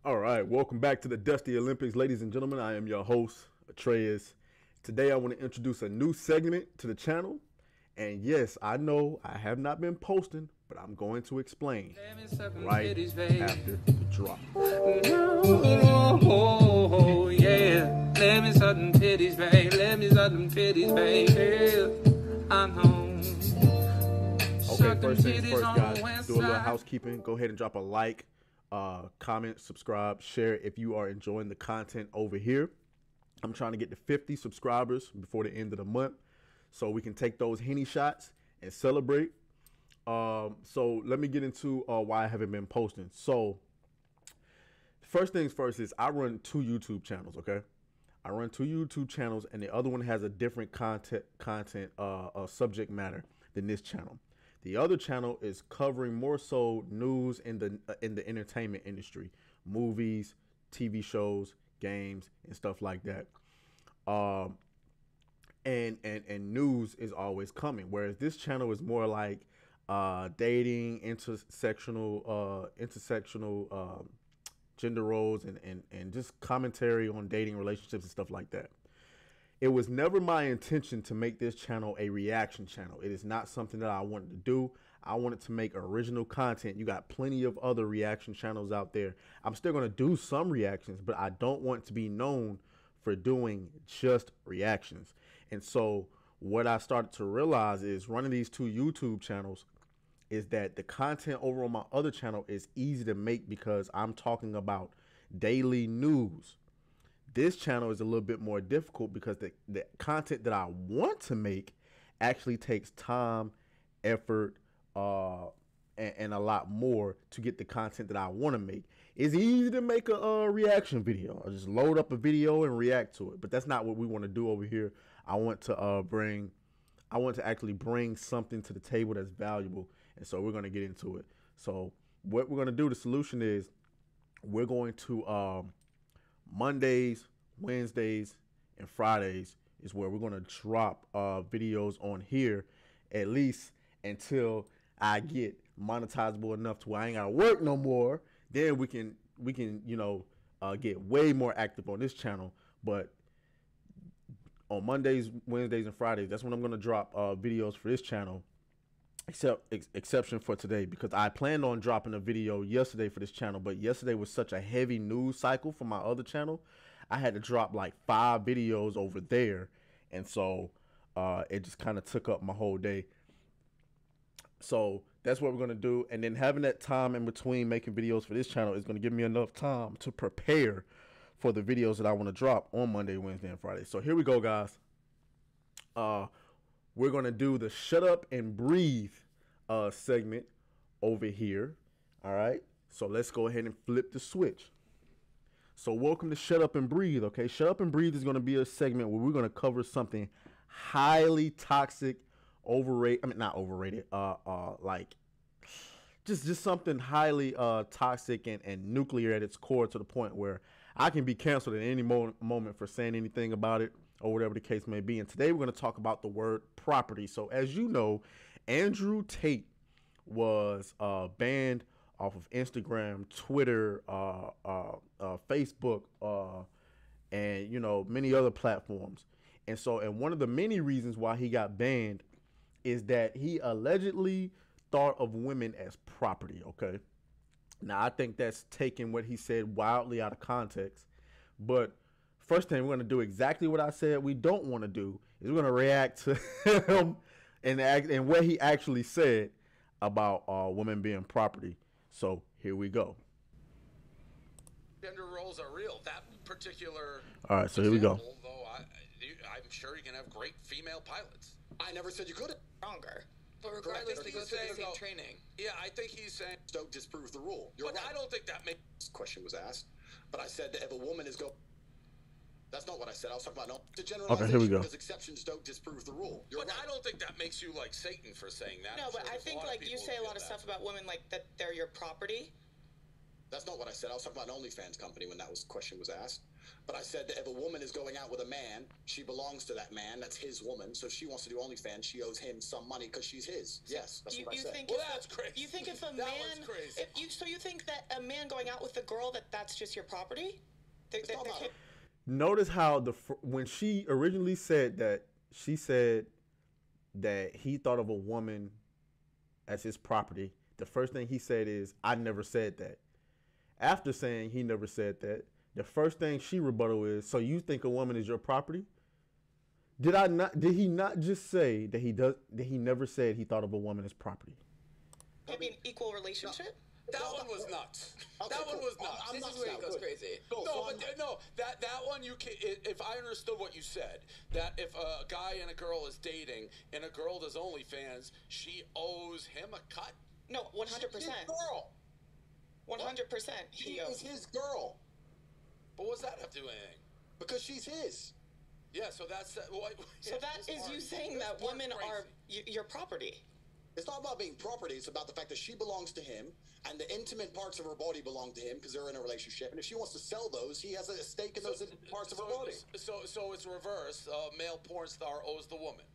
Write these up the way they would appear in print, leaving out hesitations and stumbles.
All right, welcome back to the Dusty Olympics, ladies and gentlemen. I am your host, Atreus. Today, I want to introduce a new segment to the channel. And yes, I know I have not been posting, but I'm going to explain right after the drop. Oh, yeah. Let me suck them titties, babe. Let me suck them titties, babe. I'm home. Okay, first things first, guys. Do a little housekeeping. Go ahead and drop a like, comment, subscribe, share if you are enjoying the content over here. I'm trying to get to 50 subscribers before the end of the month so we can take those Henny shots and celebrate. So let me get into why I haven't been posting. So first things first is I run 2 YouTube channels, okay? I run 2 YouTube channels, and the other one has a different subject matter than this channel. The other channel is covering more so news in the entertainment industry, movies, TV shows, games, and stuff like that. And news is always coming, whereas this channel is more like dating, intersectional gender roles, and just commentary on dating, relationships, and stuff like that. It was never my intention to make this channel a reaction channel. It is not something that I wanted to do. I wanted to make original content. You got plenty of other reaction channels out there. I'm still going to do some reactions, but I don't want to be known for doing just reactions. And so what I started to realize is running these 2 YouTube channels is that the content over on my other channel is easy to make because I'm talking about daily news. This channel is a little bit more difficult because the content that I want to make actually takes time, effort, and a lot more to get the content that I want to make. It's easy to make a reaction video. I just load up a video and react to it, but that's not what we want to do over here. I want to actually bring something to the table that's valuable, and so we're going to get into it. So what we're going to do, the solution is we're going to Mondays, Wednesdays, and Fridays is where we're going to drop videos on here, at least until I get monetizable enough to where I ain't gotta work no more. Then we can get way more active on this channel. But on Mondays, Wednesdays, and Fridays, that's when I'm gonna drop videos for this channel. Exception for today, because I planned on dropping a video yesterday for this channel, but yesterday was such a heavy news cycle for my other channel. I had to drop like 5 videos over there, and so it just kind of took up my whole day. So that's what we're going to do, and then having that time in between making videos for this channel is going to give me enough time to prepare for the videos that I want to drop on Monday, Wednesday, and Friday. So here we go, guys. We're going to do the Shut Up and Breathe segment over here. All right. So let's go ahead and flip the switch. So welcome to Shut Up and Breathe. Okay. Shut Up and Breathe is going to be a segment where we're going to cover something highly toxic, not overrated, like just something highly toxic and nuclear at its core, to the point where I can be canceled at any moment for saying anything about it, or whatever the case may be. And today we're going to talk about the word property. So as you know, Andrew Tate was banned off of Instagram, Twitter, Facebook, and many other platforms. And so, and one of the many reasons why he got banned is that he allegedly thought of women as property. Okay, now I think that's taking what he said wildly out of context, but first thing we're going to do exactly what I said we don't want to do is we're going to react to him and what he actually said about women being property. So here we go. Gender roles are real. That particular. All right, so here we go. Though I'm sure you can have great female pilots. I never said you couldn't. Stronger. But regardless, they go through the same training. Yeah, I think he's saying don't disprove the rule. But right. I don't think that makes. This question was asked, but I said that if a woman is That's not what I said. I was talking about the generalization. Okay, here we go. Because exceptions don't disprove the rule. But right. I don't think that makes you like Satan for saying that. No, but I think like you say a lot of stuff about women, like that they're your property. That's not what I said. I was talking about an OnlyFans company when that question was asked. But I said that if a woman is going out with a man, she belongs to that man. That's his woman. So if she wants to do OnlyFans, she owes him some money because she's his. Yes, that's what I said. Well, that's crazy. You think if a that man, one's crazy. so you think that a man going out with a girl, that's just your property? Notice how when she originally said that, she said that he thought of a woman as his property. The first thing he said is, "I never said that." After saying he never said that, the first thing she rebuttal is, "So you think a woman is your property?" Did he not just say that he never said he thought of a woman as property? Maybe an equal relationship? That one was nuts. That one was nuts. This is where he goes crazy. That one you can. If I understood what you said, that if a guy and a girl is dating and a girl does OnlyFans, she owes him a cut. No, 100%. She's his girl. 100%. She is his girl. But what's that have to do with anything? Because she's his. Yeah, so that's so that is you saying that women are your property. It's not about being property. It's about the fact that she belongs to him, and the intimate parts of her body belong to him because they're in a relationship. And if she wants to sell those, he has a stake in those parts of her body. So it's reverse. Male porn star owes the woman.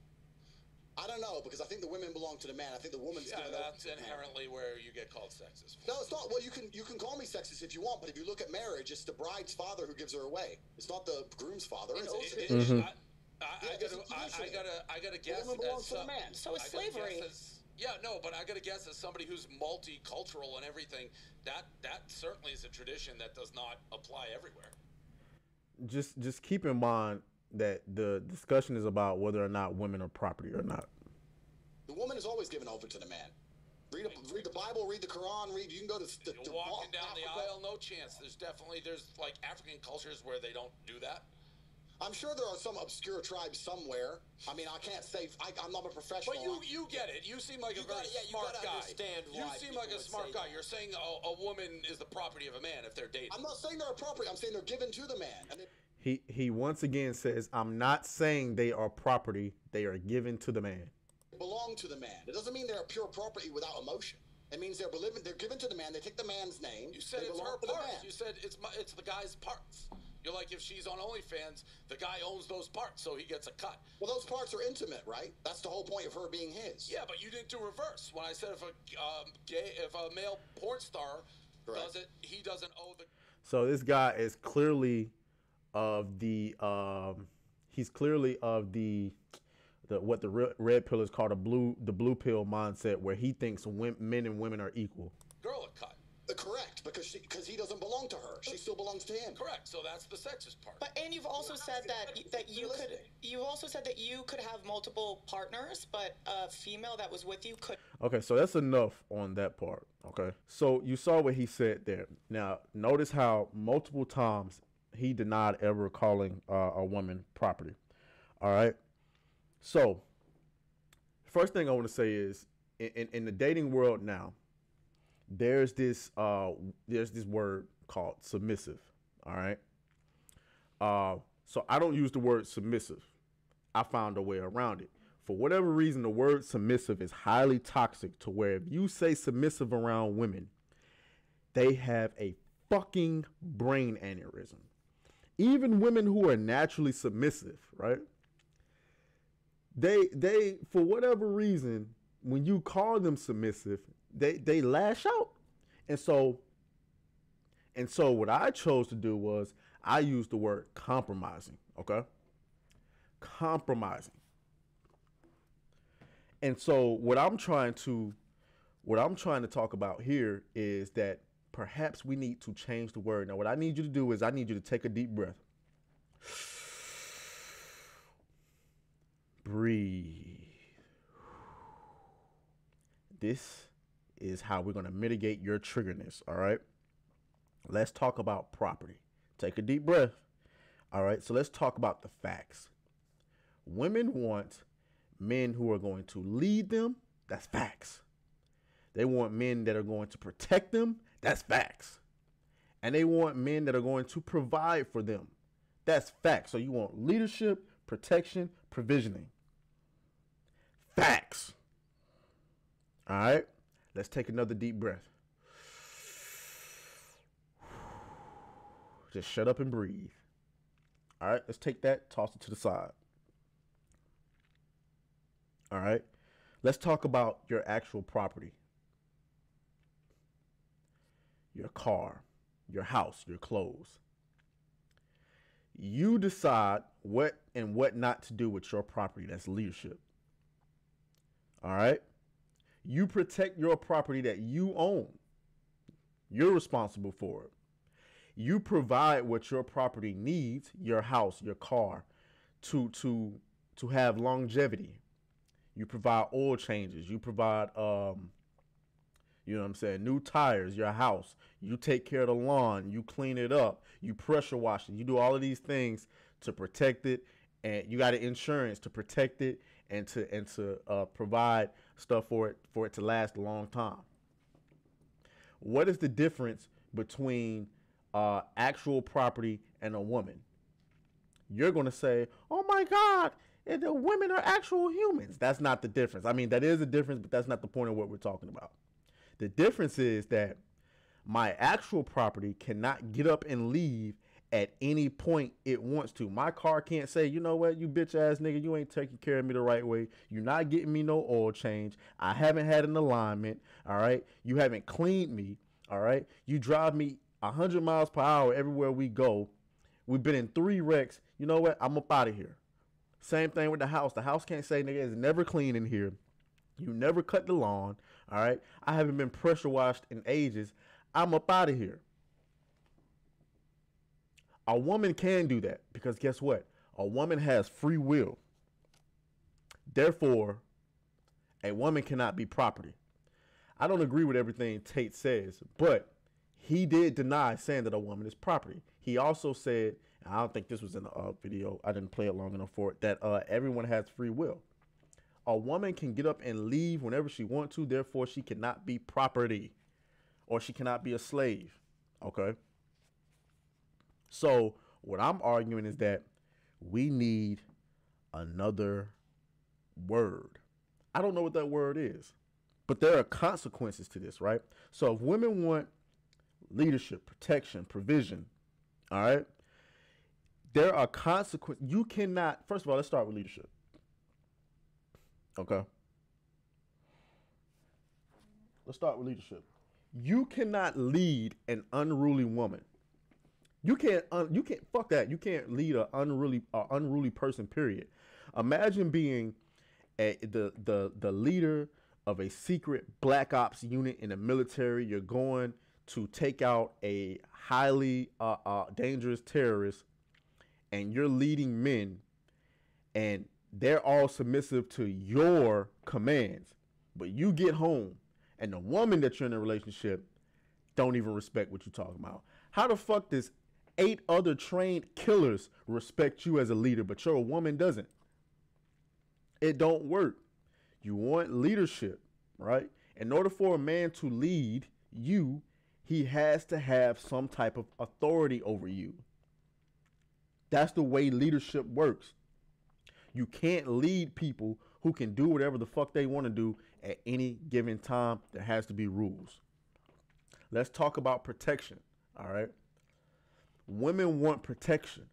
I don't know, because I think the women belong to the man. I think the woman's that's inherently where you get called sexist. No, it's not. Well, you can call me sexist if you want, but if you look at marriage, it's the bride's father who gives her away. It's not the groom's father. I gotta guess. The woman belongs to the man. So it's slavery. But I gotta guess as somebody who's multicultural and everything, that certainly is a tradition that does not apply everywhere. Just keep in mind that the discussion is about whether or not women are property or not. The woman is always given over to the man. Read the Bible, read the Quran, you can go to walking down the aisle, no chance. There's like African cultures where they don't do that. I'm sure there are some obscure tribes somewhere. I mean, I can't say, I'm not a professional. But you get it. You seem like a very smart guy. You seem like a smart guy. You're saying a woman is the property of a man if they're dating. I'm not saying they're a property. I'm saying they're given to the man. And He once again says, "I'm not saying they are property. They are given to the man." They belong to the man. It doesn't mean they're a pure property without emotion. It means they're given to the man. They take the man's name. You said it's her parts. You said it's the guy's parts. You're like, if she's on OnlyFans, the guy owns those parts, so he gets a cut. Well, those parts are intimate, right? That's the whole point of her being his. Yeah, but you didn't do reverse. When I said if a male porn star does it, he doesn't owe the. So this guy is clearly of the what the red pill is called, the blue pill mindset, where he thinks men and women are equal. Girl a cut. Correct, because he doesn't belong to her. She still belongs to him. Correct. So that's the sexist part. And you've also said that you could have multiple partners, but a female that was with you could. Okay, so that's enough on that part. Okay, so you saw what he said there. Now notice how multiple times he denied ever calling a woman property. All right. So first thing I want to say is in the dating world now, there's this word called submissive. All right. So I don't use the word submissive. I found a way around it. For whatever reason, the word submissive is highly toxic, to where if you say submissive around women, they have a fucking brain aneurysm. Even women who are naturally submissive, right? They for whatever reason, when you call them submissive, they lash out. And so what I chose to do was I used the word compromising, okay? Compromising. And so what I'm trying to talk about here is that perhaps we need to change the word. Now, what I need you to do is I need you to take a deep breath. Breathe. This is how we're going to mitigate your triggerness, all right? Let's talk about property. Take a deep breath. All right, so let's talk about the facts. Women want men who are going to lead them. That's facts. They want men that are going to protect them. That's facts. And they want men that are going to provide for them. That's facts. So you want leadership, protection, provisioning. Facts. All right. Let's take another deep breath. Just shut up and breathe. All right, let's take that, toss it to the side. All right, let's talk about your actual property. Your car, your house, your clothes. You decide what and what not to do with your property. That's leadership. All right? You protect your property that you own. You're responsible for it. You provide what your property needs, your house, your car, to have longevity. You provide oil changes. You provide you know what I'm saying, new tires, your house. You take care of the lawn. You clean it up. You pressure wash it. You do all of these things to protect it, and you got an insurance to protect it and to provide stuff for it to last a long time. What is the difference between actual property and a woman? You're going to say, "Oh my God, the women are actual humans." That's not the difference. I mean, that is a difference, but that's not the point of what we're talking about. The difference is that my actual property cannot get up and leave at any point it wants to. My car can't say, "You know what, you bitch ass nigga, you ain't taking care of me the right way. You're not getting me no oil change. I haven't had an alignment. All right. You haven't cleaned me. All right. You drive me 100 miles per hour everywhere we go. We've been in 3 wrecks. You know what? I'm up out of here." Same thing with the house. The house can't say, "Nigga, it's never clean in here. You never cut the lawn. All right. I haven't been pressure washed in ages. I'm up out of here." A woman can do that because guess what? A woman has free will. Therefore, a woman cannot be property. I don't agree with everything Tate says, but he did deny saying that a woman is property. He also said, and I don't think this was in the video, I didn't play it long enough for it, that everyone has free will. A woman can get up and leave whenever she wants to, therefore she cannot be property, or she cannot be a slave, okay? So what I'm arguing is that we need another word. I don't know what that word is, but there are consequences to this, right? So if women want leadership, protection, provision, all right, there are consequences. You cannot, first of all, let's start with leadership. Okay. Let's start with leadership. You cannot lead an unruly woman. You can't fuck that. You can't lead an unruly person, period. Imagine being the leader of a secret black ops unit in the military. You're going to take out a highly dangerous terrorist, and you're leading men, and they're all submissive to your commands. But you get home, and the woman that you're in a relationship don't even respect what you're talking about. How the fuck does 8 other trained killers respect you as a leader, but your woman doesn't? It don't work. You want leadership, right? In order for a man to lead you, he has to have some type of authority over you. That's the way leadership works. You can't lead people who can do whatever the fuck they want to do at any given time. There has to be rules. Let's talk about protection, all right? Women want protection.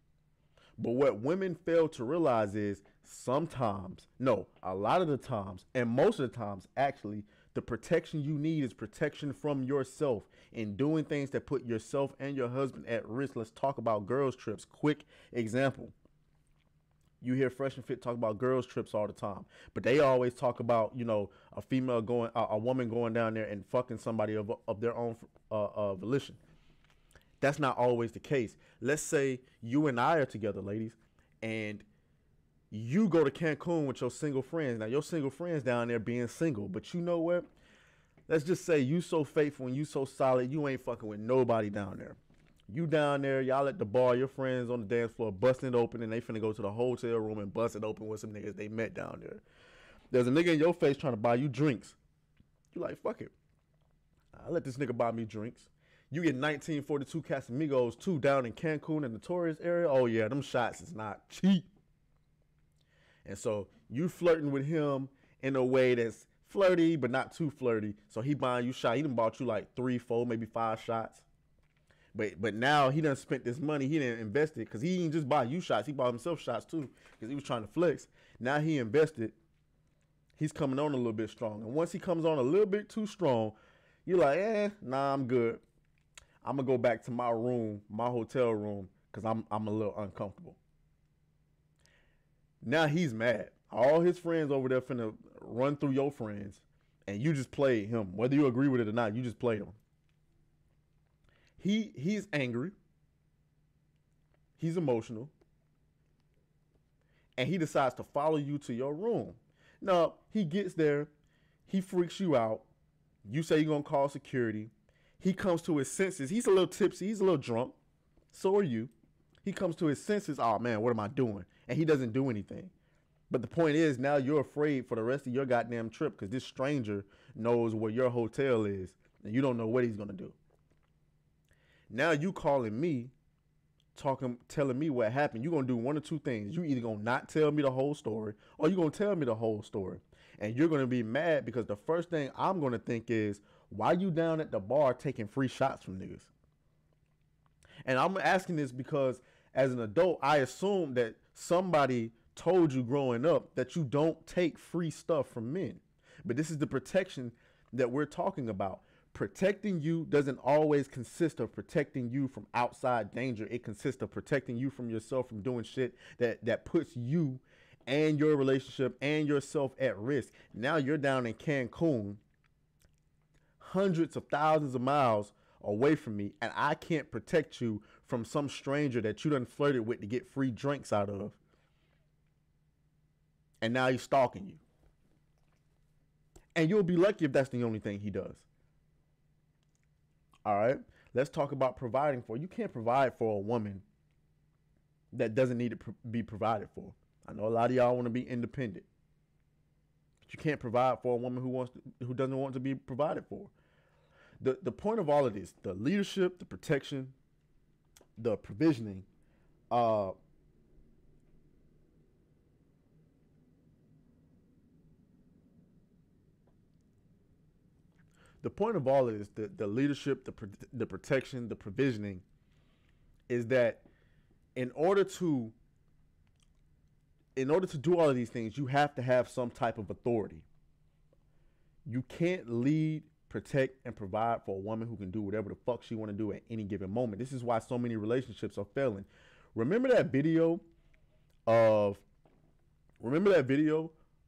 But what women fail to realize is sometimes, no, a lot of the times, and most of the times, actually, the protection you need is protection from yourself in doing things that put yourself and your husband at risk. Let's talk about girls' trips. Quick example. You hear Fresh and Fit talk about girls' trips all the time, but they always talk about, you know, a woman going down there and fucking somebody of their own volition. That's not always the case. Let's say you and I are together, ladies, and you go to Cancun with your single friends. Now, your single friends down there being single, but you know what? Let's just say you so faithful and you so solid, you ain't fucking with nobody down there. You down there, y'all at the bar, your friends on the dance floor busting it open, and they finna go to the hotel room and bust it open with some niggas they met down there. There's a nigga in your face trying to buy you drinks. You like, fuck it. I'll let this nigga buy me drinks. You get 1942 Casamigos too down in Cancun and the tourist area. Oh yeah, them shots is not cheap. And so you flirting with him in a way that's flirty, but not too flirty. So he buying you shot. He done bought you like 3, 4, maybe 5 shots. But now he done spent this money. He didn't invest it because he didn't just buy you shots. He bought himself shots too because he was trying to flex. Now he invested. He's coming on a little bit strong. And once he comes on a little bit too strong, you're like, nah, I'm good. I'm going to go back to my room, my hotel room, because I'm a little uncomfortable. Now he's mad. All his friends over there finna run through your friends, and you just played him. Whether you agree with it or not, you just played him. He's angry. He's emotional. And he decides to follow you to your room. Now, he gets there. He freaks you out. You say you're going to call security. He comes to his senses. He's a little tipsy. He's a little drunk. So are you. He comes to his senses. Oh, man, what am I doing? And he doesn't do anything. But the point is, now you're afraid for the rest of your goddamn trip because this stranger knows where your hotel is, and you don't know what he's going to do. Now you calling me, telling me what happened. You're going to do one or two things. You either going to not tell me the whole story, or you're going to tell me the whole story. And you're going to be mad because the first thing I'm going to think is, why you down at the bar taking free shots from niggas? And I'm asking this because as an adult, I assume that somebody told you growing up that you don't take free stuff from men. But this is the protection that we're talking about. Protecting you doesn't always consist of protecting you from outside danger. It consists of protecting you from yourself, from doing shit that puts you and your relationship and yourself at risk. Now you're down in Cancun, hundreds of thousands of miles away from me, and I can't protect you from some stranger that you done flirted with to get free drinks out of. And now he's stalking you. And you'll be lucky if that's the only thing he does. All right, let's talk about providing for. You can't provide for a woman that doesn't need to be provided for. I know a lot of y'all want to be independent, but you can't provide for a woman who doesn't want to be provided for. The point of all of this, the leadership, the protection, the provisioning, the point of all of this, the leadership, the protection, the provisioning, is that in order to do all of these things, you have to have some type of authority. You can't lead, protect, and provide for a woman who can do whatever the fuck she want to do at any given moment. This is why so many relationships are failing. Remember that video of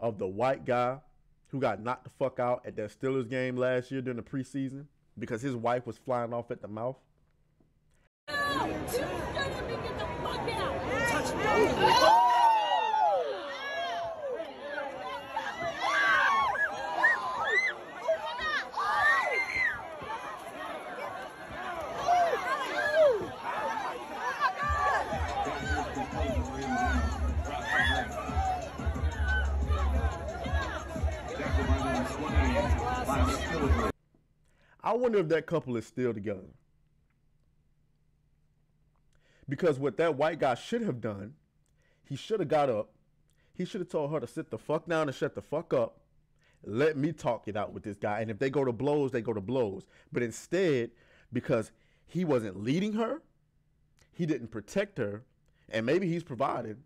the white guy who got knocked the fuck out at that Steelers game last year during the preseason because his wife was flying off at the mouth? I wonder if that couple is still together. Because what that white guy should have done, he should have got up. He should have told her to sit the fuck down and shut the fuck up. Let me talk it out with this guy. And if they go to blows, they go to blows. But instead, because he wasn't leading her, he didn't protect her, and maybe he's provided,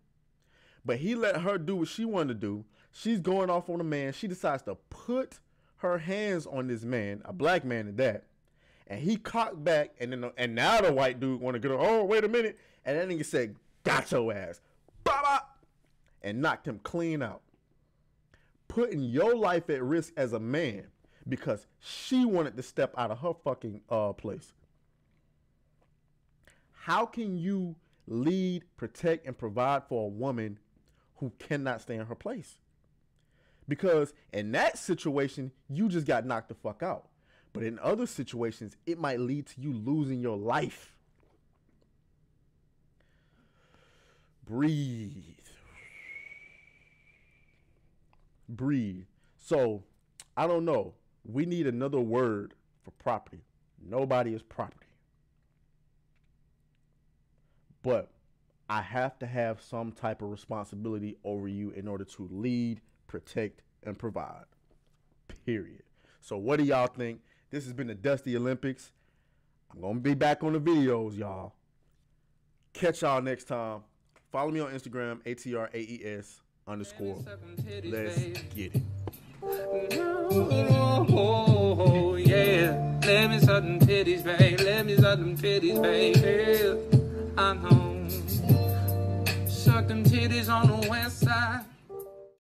but he let her do what she wanted to do. She's going off on a man. She decides to put her hands on this man, a black man at that, and he cocked back, and now the white dude want to get her, oh, wait a minute, and that nigga said, got your ass, bah, and knocked him clean out, putting your life at risk as a man because she wanted to step out of her fucking place. How can you lead, protect, and provide for a woman who cannot stay in her place? Because in that situation, you just got knocked the fuck out. But in other situations, it might lead to you losing your life. Breathe. Breathe. So, I don't know. We need another word for property. Nobody is property. But I have to have some type of responsibility over you in order to lead, protect, and provide. Period. So what do y'all think? This has been the Dusty Olympics. I'm going to be back on the videos, y'all. Catch y'all next time. Follow me on Instagram, ATRAES_. Let's get it. Oh, yeah. Let me suck them titties, babe. Let me suck them titties, babe. Yeah, I know. Suck them titties on the west side.